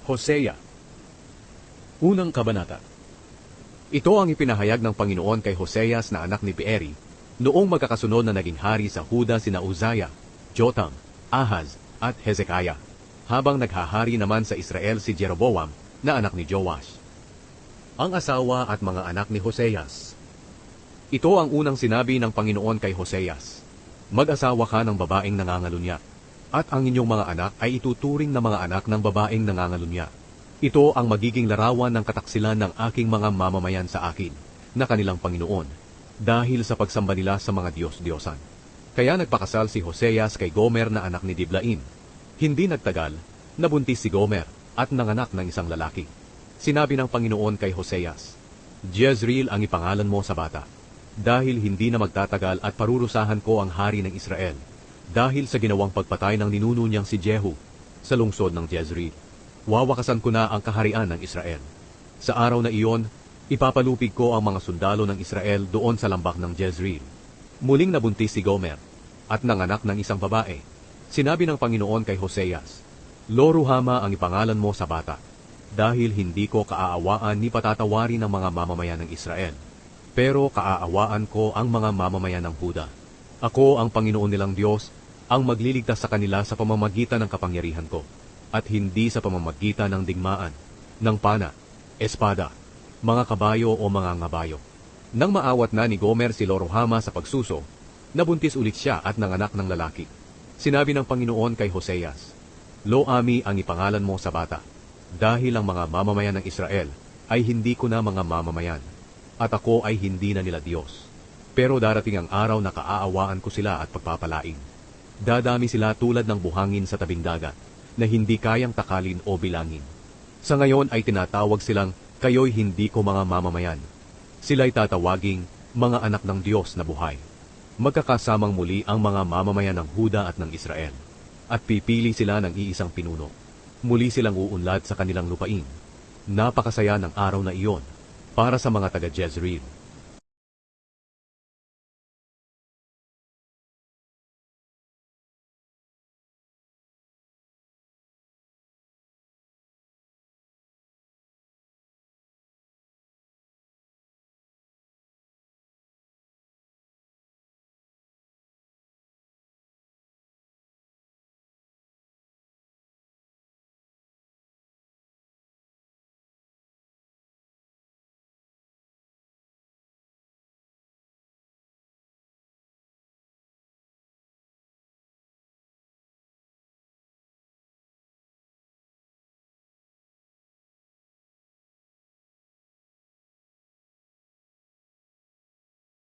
Hosea. Unang kabanata. Ito ang ipinahayag ng Panginoon kay Hoseas na anak ni Beeri, noong magkakasunod na naging hari sa Huda sina Uzziah, Jotham, Ahaz, at Hezekiah, habang naghahari naman sa Israel si Jeroboam na anak ni Joash. Ang asawa at mga anak ni Hoseas. Ito ang unang sinabi ng Panginoon kay Hoseas: mag-asawa ka ng babaeng nangangalunya, at ang inyong mga anak ay ituturing na mga anak ng babaeng nangangalunya. Ito ang magiging larawan ng kataksilan ng aking mga mamamayan sa akin, na kanilang Panginoon, dahil sa pagsamba nila sa mga Diyos-Diyosan. Kaya nagpakasal si Hoseas kay Gomer na anak ni Diblaim. Hindi nagtagal, nabuntis si Gomer at nanganak ng isang lalaki. Sinabi ng Panginoon kay Hoseas, Jezreel ang ipangalan mo sa bata, dahil hindi na magtatagal at parurusahan ko ang hari ng Israel, dahil sa ginawang pagpatay ng ninuno niyang si Jehu sa lungsod ng Jezreel. Wawakasan ko na ang kaharian ng Israel. Sa araw na iyon, ipapalupig ko ang mga sundalo ng Israel doon sa lambak ng Jezreel. Muling nabuntis si Gomer at nanganak ng isang babae. Sinabi ng Panginoon kay Hoseas, Lo-ruhama ang ipangalan mo sa bata, dahil hindi ko kaaawaan ni patatawarin ng mga mamamayan ng Israel, pero kaaawaan ko ang mga mamamayan ng Huda. Ako ang Panginoon nilang Diyos, ang magliligtas sa kanila sa pamamagitan ng kapangyarihan ko, at hindi sa pamamagitan ng digmaan, ng pana, espada, mga kabayo o mga ngabayo. Nang maawat na ni Gomer si Lo-ruhama sa pagsuso, nabuntis ulit siya at nanganak ng lalaki. Sinabi ng Panginoon kay Hoseas, Lo-ami ang ipangalan mo sa bata, dahil ang mga mamamayan ng Israel ay hindi ko na mga mamamayan, at ako ay hindi na nila Diyos. Pero darating ang araw na kaaawaan ko sila at pagpapalain. Dadami sila tulad ng buhangin sa tabing dagat, na hindi kayang takalin o bilangin. Sa ngayon ay tinatawag silang, kayo'y hindi ko mga mamamayan. Sila'y tatawaging, mga anak ng Diyos na buhay. Magkakasamang muli ang mga mamamayan ng Huda at ng Israel, at pipili sila ng iisang pinuno. Muli silang uunlad sa kanilang lupain. Napakasaya ng araw na iyon para sa mga taga-Jezreel.